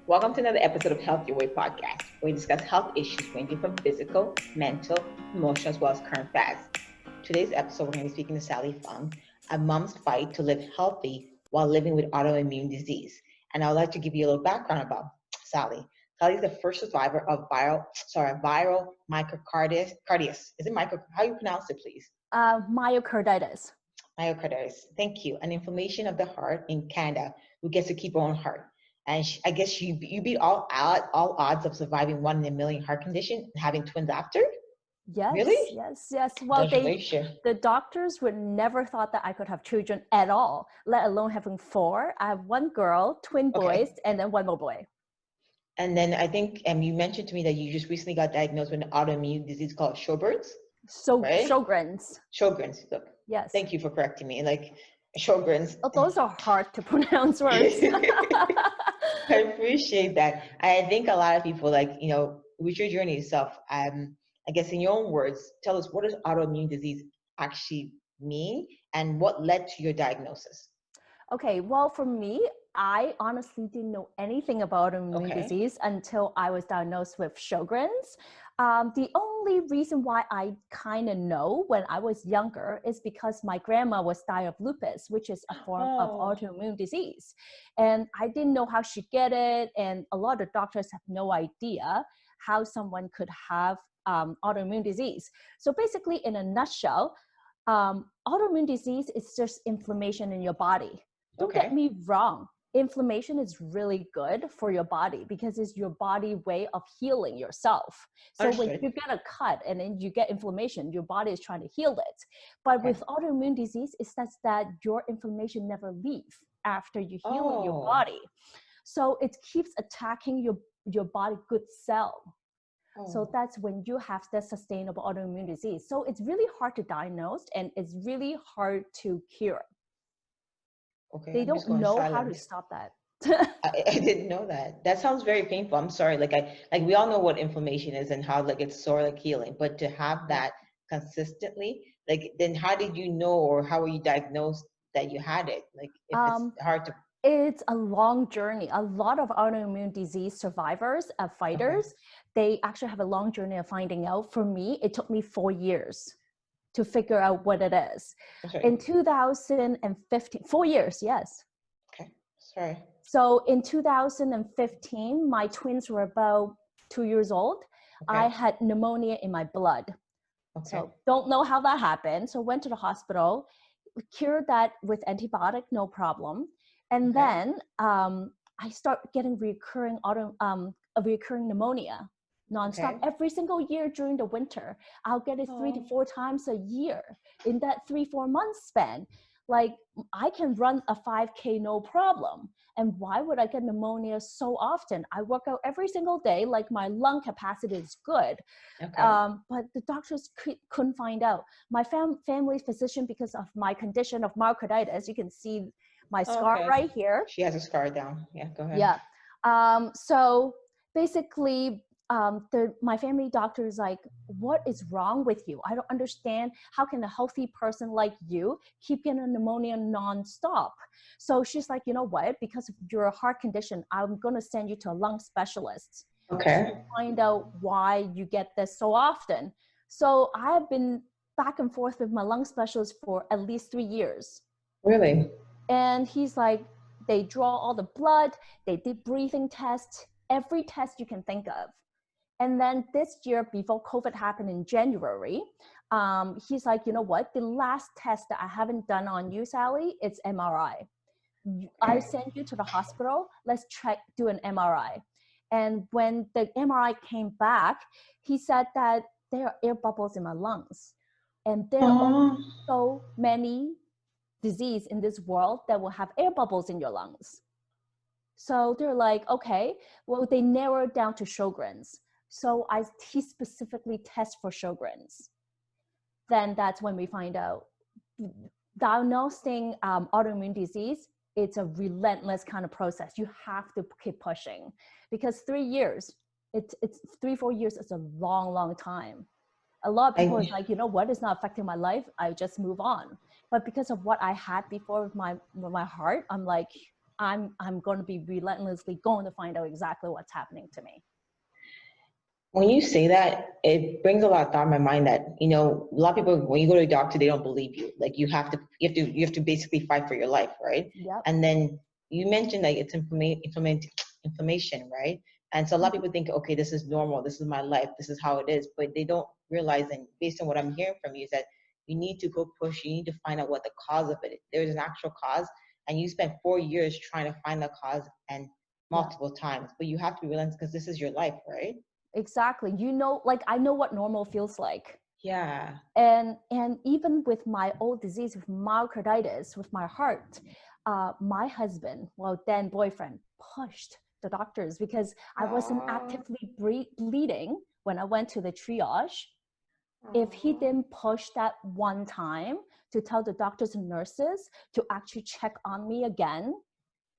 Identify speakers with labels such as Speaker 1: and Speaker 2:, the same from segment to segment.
Speaker 1: Welcome to another episode of Health Your Way podcast, where we discuss health issues ranging from physical, mental, emotional, as well as current facts. Today's episode, we're going to be speaking to Sally Fung, a mom's fight to live healthy while living with autoimmune disease. And I would like to give you a little background about Sally. Sally is the first survivor of viral myocarditis. Is it how you pronounce it, please?
Speaker 2: Myocarditis.
Speaker 1: Myocarditis. Thank you. An inflammation of the heart in Canada, who gets to keep her own heart. And I guess you beat all odds of surviving 1 in a million heart condition and having twins after?
Speaker 2: Yes,
Speaker 1: really?
Speaker 2: Yes. Well,
Speaker 1: the
Speaker 2: doctors would never thought that I could have children at all, let alone having 4. I have 1 girl, twin boys, and then 1 more boy.
Speaker 1: And then I think you mentioned to me that you just recently got diagnosed with an autoimmune disease called Sjogrens.
Speaker 2: Right? Sjogrens.
Speaker 1: Look.
Speaker 2: Yes.
Speaker 1: Thank you for correcting me. Like Sjogrens.
Speaker 2: Oh, those are hard to pronounce words.
Speaker 1: I appreciate that. I think a lot of people, with your journey itself, I guess in your own words, tell us, what does autoimmune disease actually mean and what led to your diagnosis?
Speaker 2: Okay, well, for me, I honestly didn't know anything about autoimmune disease until I was diagnosed with Sjogren's. The only reason why I kind of know when I was younger is because my grandma was dying of lupus, which is a form of autoimmune disease. And I didn't know how she get it. And a lot of doctors have no idea how someone could have autoimmune disease. So basically, in a nutshell, autoimmune disease is just inflammation in your body. Don't get me wrong. Inflammation is really good for your body because it's your body way of healing yourself. So when you get a cut and then you get inflammation, your body is trying to heal it. But with autoimmune disease, it's that your inflammation never leaves after you heal your body. So it keeps attacking your body good cell. So that's when you have that sustainable autoimmune disease. So it's really hard to diagnose and it's really hard to cure. They don't know how to stop that.
Speaker 1: I didn't know that. That sounds very painful. I'm sorry. We all know what inflammation is and how it's sort of healing, but to have that consistently, then how did you know, or how were you diagnosed that you had it? If it's hard to.
Speaker 2: It's a long journey. A lot of autoimmune disease survivors, fighters, they actually have a long journey of finding out. For me, it took me 4 years to figure out what it is. In 2015, 4 years, yes.
Speaker 1: Okay, sorry.
Speaker 2: So in 2015, my twins were about 2 years old. I had pneumonia in my blood. So don't know how that happened. So went to the hospital, cured that with antibiotic, no problem. And then I start getting recurring pneumonia. Nonstop every single year during the winter. I'll get it 3 to 4 times a year in that 3-4 months span. I can run a 5K no problem. And why would I get pneumonia so often? I work out every single day. My lung capacity is good. But the doctors couldn't find out. My family physician, because of my condition of myocarditis, you can see my scar right here.
Speaker 1: She has a scar down. Yeah, go ahead.
Speaker 2: Yeah. So basically, my family doctor is like, what is wrong with you? I don't understand. How can a healthy person like you keep getting a pneumonia nonstop? So she's like, you know what? Because of your heart condition, I'm going to send you to a lung specialist to find out why you get this so often. So I've been back and forth with my lung specialist for at least 3 years.
Speaker 1: Really?
Speaker 2: And he's like, they draw all the blood, they did breathing tests, every test you can think of. And then this year, before COVID happened in January, he's like, you know what? The last test that I haven't done on you, Sally, it's MRI. I send you to the hospital. Let's do an MRI. And when the MRI came back, he said that there are air bubbles in my lungs. And there are so many disease in this world that will have air bubbles in your lungs. So they're like, okay, well, they narrowed down to Sjogren's. So he specifically tests for Sjogren's. Then that's when we find out. Diagnosing autoimmune disease, it's a relentless kind of process. You have to keep pushing because 3 years, it's 3-4 years is a long, long time. A lot of people is like, you know what, it's not affecting my life. I just move on. But because of what I had before with my heart, I'm like, I'm going to be relentlessly going to find out exactly what's happening to me.
Speaker 1: When you say that, it brings a lot of thought in my mind that, you know, a lot of people, when you go to a doctor, they don't believe you. Like you have to basically fight for your life, right?
Speaker 2: Yep.
Speaker 1: And then you mentioned like it's inflammation, right? And so a lot of people think, okay, this is normal. This is my life. This is how it is. But they don't realize, and based on what I'm hearing from you, is that you need to go push. You need to find out what the cause of it is. There's an actual cause, and you spent 4 years trying to find the cause and multiple times. But you have to be relentless because this is your life, right?
Speaker 2: Exactly. You know, like I know what normal feels like.
Speaker 1: Yeah.
Speaker 2: And even with my old disease, with myocarditis, with my heart, my husband, well then boyfriend, pushed the doctors because I wasn't actively bleeding when I went to the triage. If he didn't push that one time to tell the doctors and nurses to actually check on me again,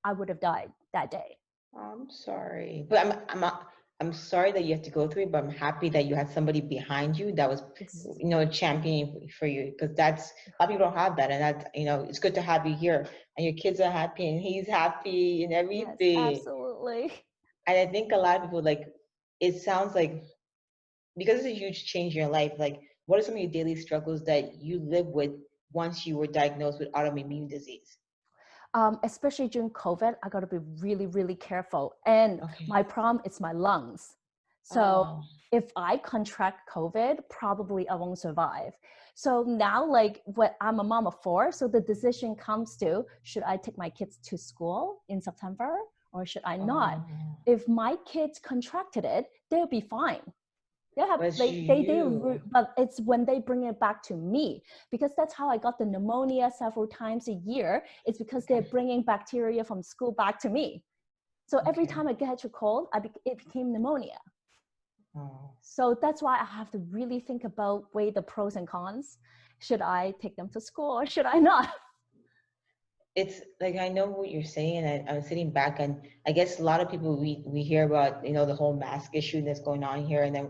Speaker 2: I would have died that day.
Speaker 1: I'm sorry, but I'm sorry that you have to go through it, but I'm happy that you had somebody behind you that was, you know, championing for you, because that's, a lot of people don't have that, and that's, you know, it's good to have you here, and your kids are happy, and he's happy, and everything.
Speaker 2: Yes, absolutely.
Speaker 1: And I think a lot of people, like, it sounds like, because it's a huge change in your life, like, what are some of your daily struggles that you live with once you were diagnosed with autoimmune disease?
Speaker 2: Especially during COVID, I got to be really, really careful. And my problem is my lungs. So if I contract COVID, probably I won't survive. So now, like, I'm a mom of 4, so the decision comes to, should I take my kids to school in September or should I not? If my kids contracted it, they'll be fine. But it's when they bring it back to me, because that's how I got the pneumonia several times a year. It's because they're bringing bacteria from school back to me. So every time I get a cold, it became pneumonia. So that's why I have to really think about, weigh the pros and cons. Should I take them to school or should I not?
Speaker 1: It's like, I know what you're saying, and I'm sitting back, and I guess a lot of people, we hear about, you know, the whole mask issue that's going on here, and then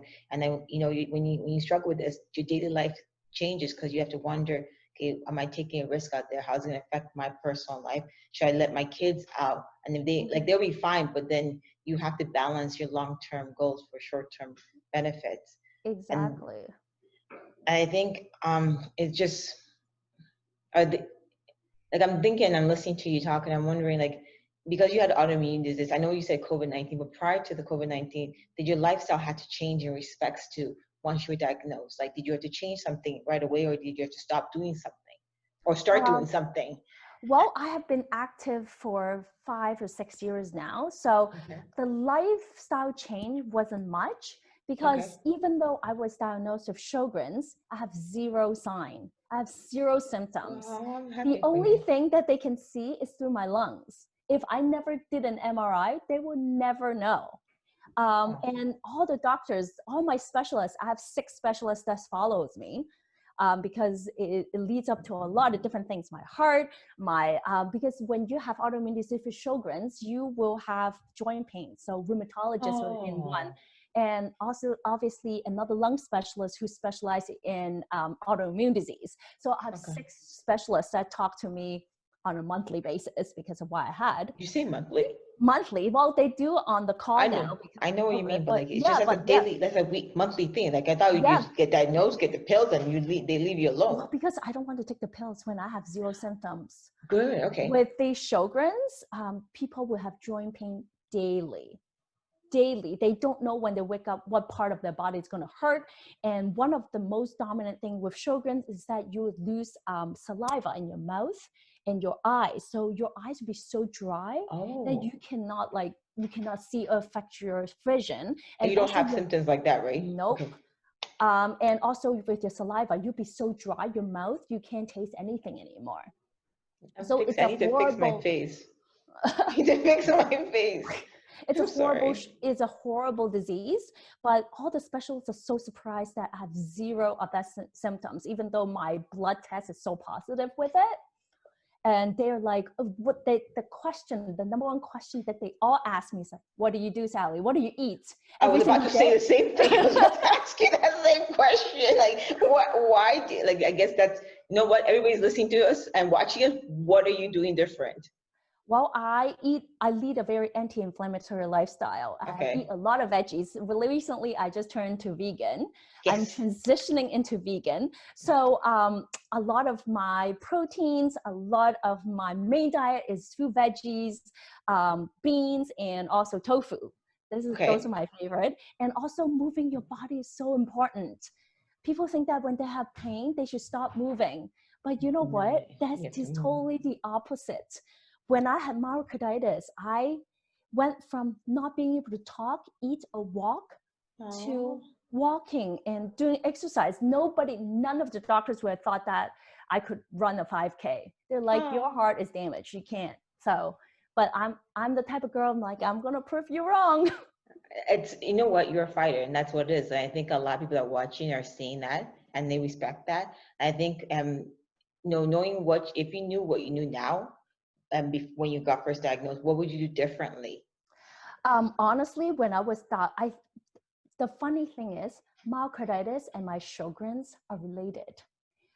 Speaker 1: you know, when you struggle with this, your daily life changes, because you have to wonder, okay, am I taking a risk out there? How's it going to affect my personal life? Should I let my kids out? And if they like, they'll be fine, but then you have to balance your long-term goals for short-term benefits.
Speaker 2: Exactly.
Speaker 1: And I think it's just, like, I'm thinking, I'm listening to you talk, and I'm wondering, like, because you had autoimmune disease, I know you said COVID-19, but prior to the COVID-19, did your lifestyle have to change in respects to once you were diagnosed? Like, did you have to change something right away, or did you have to stop doing something or start doing something?
Speaker 2: Well, I have been active for 5 or 6 years now. So the lifestyle change wasn't much, because even though I was diagnosed with Sjogrens, I have 0 sign. I have 0 symptoms. The only thing that they can see is through my lungs. If I never did an MRI, they would never know. And all the doctors, all my specialists, I have 6 specialists that follows me. Because it leads up to a lot of different things. My heart, because when you have autoimmune disease with Sjogrens, you will have joint pain. So rheumatologists are in one. And also, obviously, another lung specialist who specializes in autoimmune disease. So I have 6 specialists that talk to me on a monthly basis because of what I had.
Speaker 1: You say monthly?
Speaker 2: Monthly. Well, they do on the call now.
Speaker 1: I know what you mean, but like, it's just like a daily, that's a monthly thing. Like, I thought you just get diagnosed, get the pills, and they leave you alone.
Speaker 2: Well, because I don't want to take the pills when I have 0 symptoms.
Speaker 1: Good, okay.
Speaker 2: With the Sjogrens, people will have joint pain daily. They don't know when they wake up what part of their body is going to hurt. And one of the most dominant thing with Sjogrens is that you would lose saliva in your mouth and your eyes. So your eyes will be so dry that you cannot see or affect your vision. And
Speaker 1: you don't have symptoms like that, right?
Speaker 2: Nope. And also with your saliva, you'll be so dry, your mouth, you can't taste anything anymore.
Speaker 1: So I need to fix my face. I need to fix my face.
Speaker 2: It's a horrible disease, but all the specialists are so surprised that I have 0 of that symptoms, even though my blood test is so positive with it. And they're like, the number one question that they all ask me is like, what do you do, Sally? What do you eat?
Speaker 1: I was about to say the same thing. I was about to ask you that same question. Like, why? Like, I guess that's, you know what? Everybody's listening to us and watching us. What are you doing different?
Speaker 2: Well, I lead a very anti-inflammatory lifestyle. I eat a lot of veggies. Recently, I just turned to vegan.
Speaker 1: Yes.
Speaker 2: I'm transitioning into vegan. So a lot of my proteins, a lot of my main diet is food veggies, beans, and also tofu. Those are my favorite. And also moving your body is so important. People think that when they have pain, they should stop moving. But you know what? That is totally the opposite. When I had myocarditis, I went from not being able to talk, eat, or walk to walking and doing exercise. None of the doctors would have thought that I could run a 5K. They're like, your heart is damaged. You can't. So, but I'm the type of girl, I'm like, I'm going to prove you wrong.
Speaker 1: It's, you know what, you're a fighter, and that's what it is. And I think a lot of people that are watching are seeing that, and they respect that. I think, knowing if you knew what you knew now, when you got first diagnosed, what would you do differently?
Speaker 2: Honestly, when I was the funny thing is, myocarditis and my Sjogrens are related.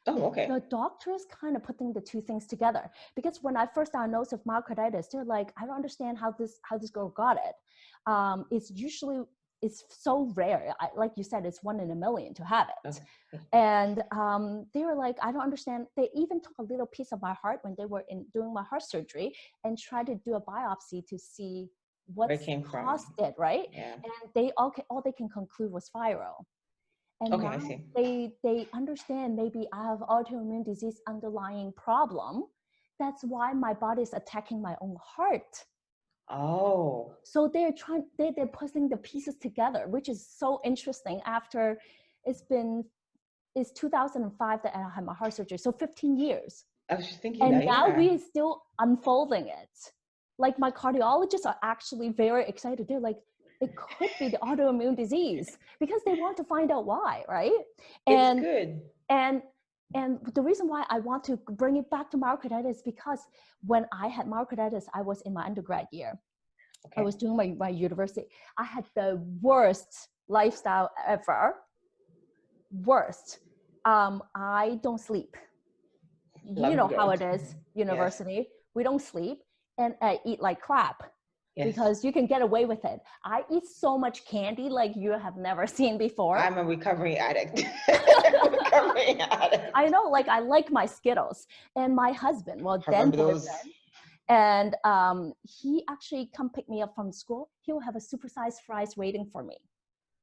Speaker 1: Oh, okay.
Speaker 2: The doctors kind of putting the two things together, because when I first diagnosed with myocarditis, they're like, I don't understand how this girl got it. It's so rare. Like you said, it's 1 in a million to have it.
Speaker 1: Okay.
Speaker 2: And they were like, I don't understand. They even took a little piece of my heart when they were doing my heart surgery and tried to do a biopsy to see what caused it, right?
Speaker 1: Yeah.
Speaker 2: And all they can conclude was viral. And now they understand maybe I have autoimmune disease underlying problem. That's why my body is attacking my own heart.
Speaker 1: Oh.
Speaker 2: So they're putting the pieces together, which is so interesting. After it's 2005 that I had my heart surgery, so 15 years.
Speaker 1: I was just thinking
Speaker 2: and
Speaker 1: that,
Speaker 2: now we're still unfolding it. Like my cardiologists are actually very excited. They're like, it could be the autoimmune disease, because they want to find out why, right?
Speaker 1: It's good.
Speaker 2: And the reason why I want to bring it back to myocarditis is because when I had myocarditis, I was in my undergrad year. I was doing my university. I had the worst lifestyle ever. Worst. I don't sleep. You know how it is, university. Yes. We don't sleep, and I eat like crap. Yes. Because you can get away with it. I eat so much candy like you have never seen before.
Speaker 1: I'm a recovering addict.
Speaker 2: I know, like I like my Skittles. And my husband, then boyfriend, and he actually come pick me up from school. He'll have a supersized fries waiting for me.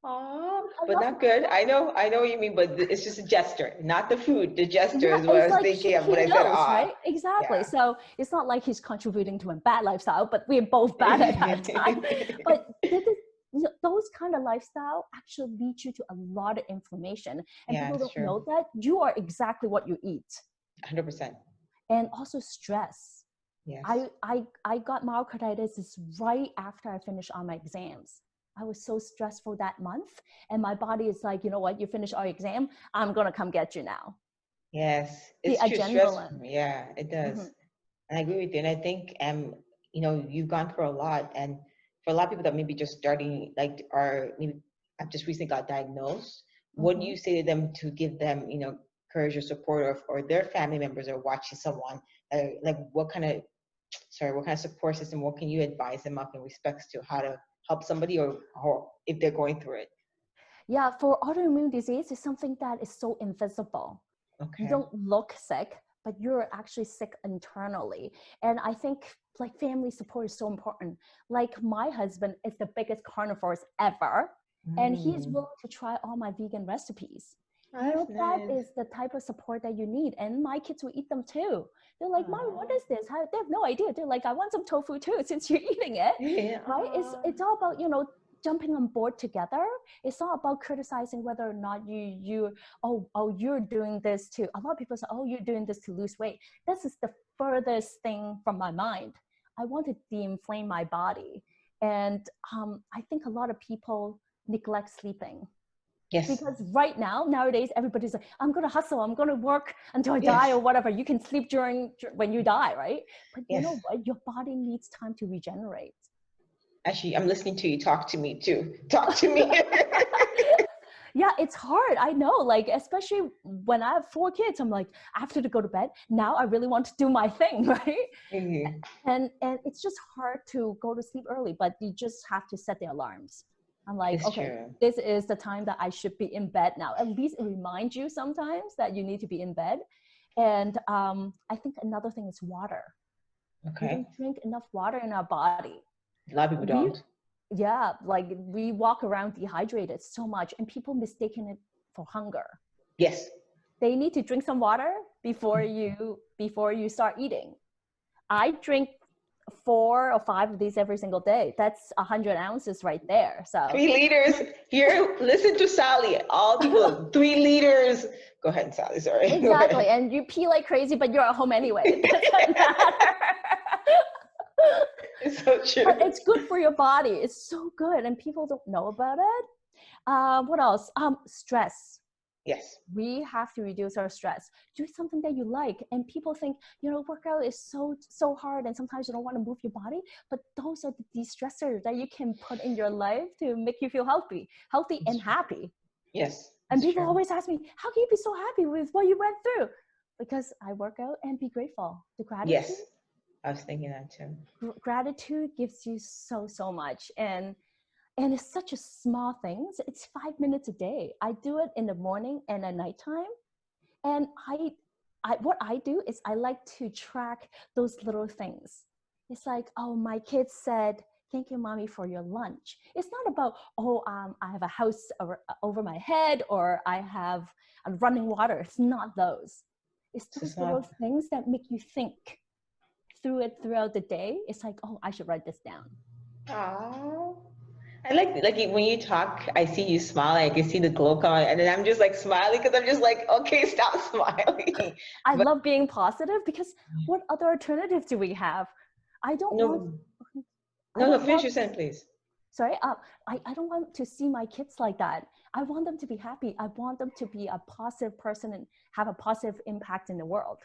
Speaker 1: Oh, but not good. I know what you mean, but it's just a gesture, not the food. The gesture is what I was thinking of when I said,
Speaker 2: right? Exactly. Yeah. So it's not like he's contributing to a bad lifestyle, but we're both bad at that time. But those kind of lifestyle actually lead you to a lot of inflammation, and people don't know that you are exactly what you eat.
Speaker 1: 100%.
Speaker 2: And also stress.
Speaker 1: Yes.
Speaker 2: I got myocarditis right after I finished all my exams. I was so stressful that month, and my body is like, you know what, you finish our exam, I'm going to come get you now.
Speaker 1: Yes. It's
Speaker 2: the
Speaker 1: true.
Speaker 2: adrenaline.
Speaker 1: Yeah, it does. Mm-hmm. And I agree with you. And I think, you've gone through a lot, and for a lot of people that maybe just starting, like, or maybe I've just recently got diagnosed, what do you say to them to give them, courage or support, or their family members are watching someone, like what kind of support system, what can you advise them of in respects to how to help somebody or if they're going through it?
Speaker 2: Yeah, for autoimmune disease, it's something that is so invisible. Okay. You don't look sick, but you're actually sick internally. And I think like family support is so important. Like my husband is the biggest carnivore ever, and he's willing to try all my vegan recipes. That is the type of support that you need. And my kids will eat them too. They're like, Mom, what is this? They have no idea. They're like, I want some tofu too, since you're eating it. Yeah. Right? It's all about, jumping on board together. It's not about criticizing whether or not you're doing this to, a lot of people say, oh, you're doing this to lose weight. This is the furthest thing from my mind. I want to de-inflame my body. And I think a lot of people neglect sleeping. Yes. Because nowadays, everybody's like, I'm going to hustle. I'm going to work until I die or whatever. You can sleep when you die, right? But you know what? Your body needs time to regenerate.
Speaker 1: Actually, I'm listening to you. Talk to me too. Talk to me.
Speaker 2: Yeah, it's hard. I know, like, especially when I have 4 kids, I'm like, I have to go to bed. Now I really want to do my thing, right?
Speaker 1: Mm-hmm.
Speaker 2: And it's just hard to go to sleep early, but you just have to set the alarms. I'm like,
Speaker 1: It's
Speaker 2: okay,
Speaker 1: true.
Speaker 2: this is the time that I should be in bed now. At least it reminds you sometimes that you need to be in bed. And I think another thing is water. We
Speaker 1: Okay.
Speaker 2: don't drink enough water in our body.
Speaker 1: A lot of people
Speaker 2: We,
Speaker 1: don't.
Speaker 2: yeah, like we walk around dehydrated so much, and people mistaken it for hunger.
Speaker 1: Yes.
Speaker 2: They need to drink some water before you start eating. I drink 4 or 5 of these every single day. That's 100 ounces right there. So
Speaker 1: 3 liters. Here, listen to Sally. All people, 3 liters. Go ahead, Sally. Sorry. Go
Speaker 2: exactly,
Speaker 1: ahead.
Speaker 2: and you pee like crazy, but you're at home anyway. It doesn't matter.
Speaker 1: It's so
Speaker 2: But
Speaker 1: true.
Speaker 2: it's good for your body. It's so good, and people don't know about it. What else? Stress.
Speaker 1: Yes.
Speaker 2: We have to reduce our stress. Do something that you like. And people think, workout is so hard, and sometimes you don't want to move your body, but those are the de-stressors that you can put in your life to make you feel healthy and happy.
Speaker 1: Yes.
Speaker 2: And
Speaker 1: It's
Speaker 2: people
Speaker 1: true.
Speaker 2: always ask me, how can you be so happy with what you went through? Because I work out and be grateful. The gratitude.
Speaker 1: Yes. I was thinking that too.
Speaker 2: Gratitude gives you so much. And it's such a small thing. It's 5 minutes a day. I do it in the morning and at nighttime. And what I do is I like to track those little things. It's like, oh, my kids said, thank you, mommy, for your lunch. It's not about, I have a house over my head, or I have running water. It's not those. It's those little things that make you think throughout the day. It's like, oh, I should write this down.
Speaker 1: Oh, I like when you talk, I see you smile. I can see the glow coming, and then I'm just like smiling because I'm just like, okay, stop smiling.
Speaker 2: I
Speaker 1: But
Speaker 2: love being positive, because what other alternative do we have? I don't want.
Speaker 1: no,
Speaker 2: I
Speaker 1: no,
Speaker 2: don't
Speaker 1: finish
Speaker 2: want.
Speaker 1: your sentence, please.
Speaker 2: Sorry, I don't want to see my kids like that. I want them to be happy. I want them to be a positive person and have a positive impact in the world.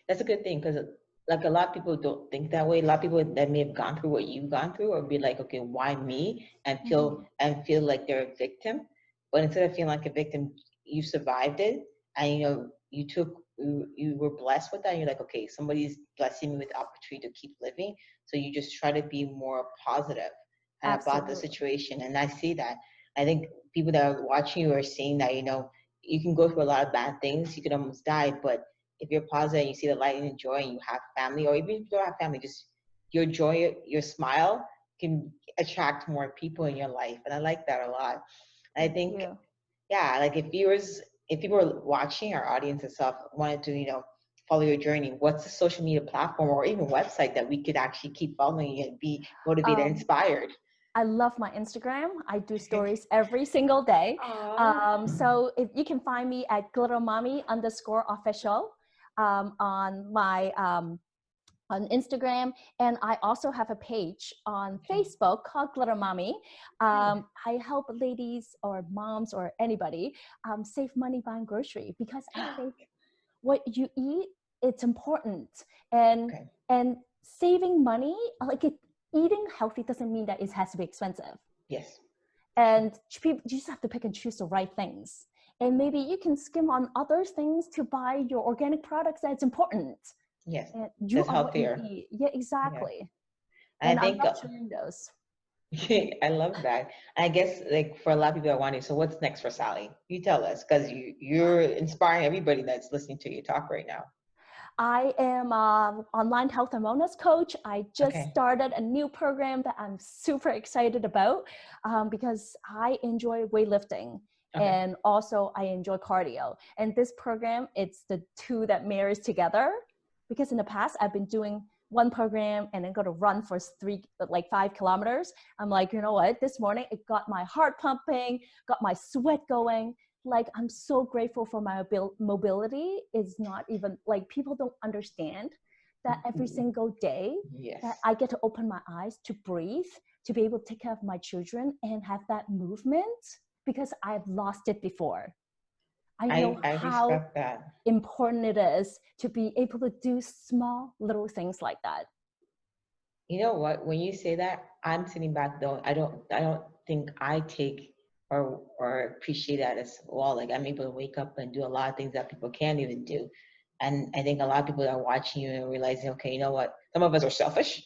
Speaker 1: That's a good thing because like a lot of people don't think that way. A lot of people that may have gone through what you've gone through or be like, okay, why me? And feel like they're a victim. But instead of feeling like a victim, you survived it, and you were blessed with that. And you're like, okay, somebody's blessing me with the opportunity to keep living. So you just try to be more positive and about the
Speaker 2: Absolutely.
Speaker 1: situation. And I see that. I think people that are watching you are seeing that, you can go through a lot of bad things. You could almost die, but if you're positive and you see the light and joy and you have family, or even if you don't have family, just your joy, your smile can attract more people in your life. And I like that a lot. And I
Speaker 2: Thank
Speaker 1: think,
Speaker 2: you.
Speaker 1: yeah, like if people are watching, our audience itself wanted to, follow your journey, what's the social media platform or even website that we could actually keep following and be motivated and inspired?
Speaker 2: I love my Instagram. I do stories every single day.
Speaker 1: Aww.
Speaker 2: So if you can find me at glittermommy_official on my on Instagram, and I also have a page on Facebook called Glitter Mommy. I help ladies or moms or anybody save money buying grocery, because I think what you eat, it's important, and
Speaker 1: Okay.
Speaker 2: and saving money, eating healthy doesn't mean that it has to be expensive.
Speaker 1: Yes.
Speaker 2: And you just have to pick and choose the right things. And maybe you can skim on other things to buy your organic products that's important.
Speaker 1: Yes.
Speaker 2: And you
Speaker 1: That's
Speaker 2: are what you
Speaker 1: healthier.
Speaker 2: eat. Yeah,
Speaker 1: Yeah.
Speaker 2: exactly.
Speaker 1: And
Speaker 2: And
Speaker 1: I
Speaker 2: I
Speaker 1: think
Speaker 2: love sharing those.
Speaker 1: I love that. I guess like for a lot of people I want to, so what's next for Sally? You tell us, because you're inspiring everybody that's listening to you talk right now.
Speaker 2: I am an online health and wellness coach. I just
Speaker 1: Okay.
Speaker 2: started a new program that I'm super excited about because I enjoy weightlifting.
Speaker 1: Okay.
Speaker 2: And also I enjoy cardio. And this program, it's the two that marries together, because in the past I've been doing one program and then go to run for 5 kilometers. I'm like, you know what? This morning it got my heart pumping, got my sweat going. Like, I'm so grateful for my mobility. Is not even like, people don't understand that every single day that I get to open my eyes to breathe, to be able to take care of my children and have that movement, because I've lost it before. I know
Speaker 1: I
Speaker 2: how
Speaker 1: respect that.
Speaker 2: important it is to be able to do small little things like that.
Speaker 1: You know what? When you say that, I'm sitting back though. I don't think I take or appreciate that as well. Like I'm able to wake up and do a lot of things that people can't even do. And I think a lot of people are watching you and realizing, okay, you know what? Some of us are selfish,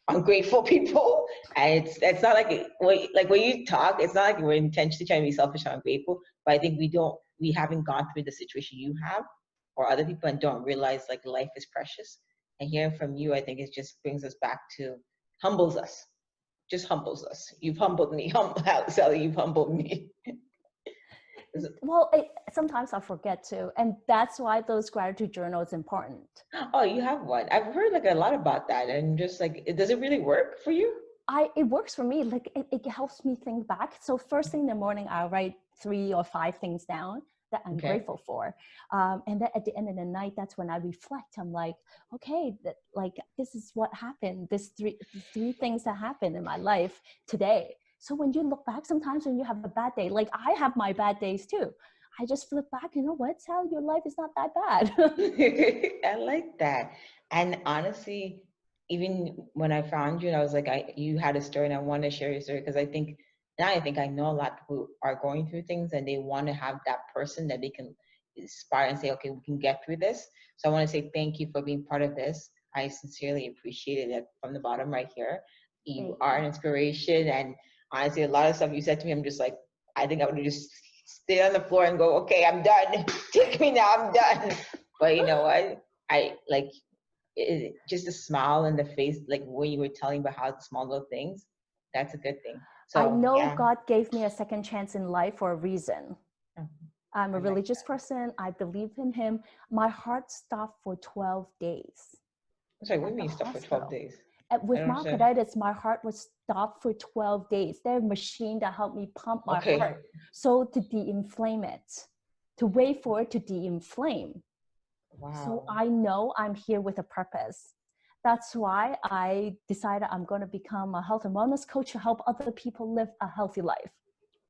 Speaker 1: ungrateful people. And it's not like when you talk, it's not like we're intentionally trying to be selfish or ungrateful, but I think we haven't gone through the situation you have or other people and don't realize like life is precious. And hearing from you, I think it just brings us back to humbles us. Just humbles us. You've humbled me. Sally, you've humbled me.
Speaker 2: Well, sometimes I forget to, and that's why those gratitude journals important.
Speaker 1: Oh, you have one. I've heard like a lot about that, and just like, does it really work for you?
Speaker 2: It works for me. Like it helps me think back. So first thing in the morning, I'll write 3 or 5 things down that I'm grateful for. And then at the end of the night, that's when I reflect. I'm like, okay, this is what happened. This three things that happened in my life today. So when you look back, sometimes when you have a bad day, like I have my bad days too. I just flip back, you know what, Sally, your life is not that bad.
Speaker 1: I like that. And honestly, even when I found you and I was like, you had a story and I want to share your story because I think I know a lot of people are going through things and they want to have that person that they can inspire and say, okay, we can get through this. So I want to say thank you for being part of this. I sincerely appreciated it from the bottom right here. You are an inspiration. And honestly, a lot of stuff you said to me, I'm just like, I think I would just stay on the floor and go, okay, I'm done. Take me now, I'm done. But you know what? I like just a smile in the face, like when you were telling about how small little things, that's a good thing. So
Speaker 2: I know God gave me a second chance in life for a reason. I'm a religious person. I believe in him. My heart stopped for 12 days.
Speaker 1: Sorry, what do you mean stopped for 12 days?
Speaker 2: With myocarditis, my heart was stopped for 12 days. There's a machine that helped me pump my heart. So to de-inflame it, to wait for it to de-inflame. Wow. So I know I'm here with a purpose. That's why I decided I'm going to become a health and wellness coach to help other people live a healthy life.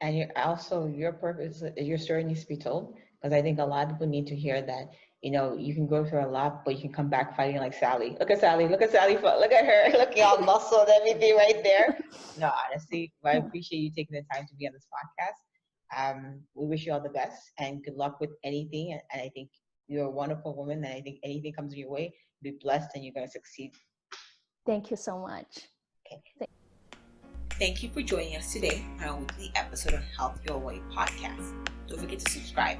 Speaker 2: And
Speaker 1: your purpose, your story needs to be told, because I think a lot of people need to hear that, you know, you can go through a lot, but you can come back fighting like Sally. Look at Sally, look at Sally, look at her, looking all muscle and everything right there. No, honestly, I appreciate you taking the time to be on this podcast. We wish you all the best and good luck with anything. And I think you're a wonderful woman, and I think anything comes your way, be blessed and you're going to succeed.
Speaker 2: Thank you so much.
Speaker 1: Okay. Thank you for joining us today on our weekly episode of Health Your Way podcast. Don't forget to subscribe,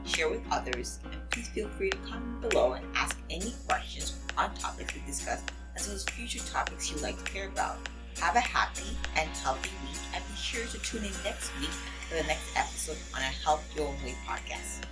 Speaker 1: share with others, and please feel free to comment below and ask any questions on topics we discussed, as well as future topics you'd like to hear about. Have a happy and healthy week, and be sure to tune in next week for the next episode on our Health Your Way podcast.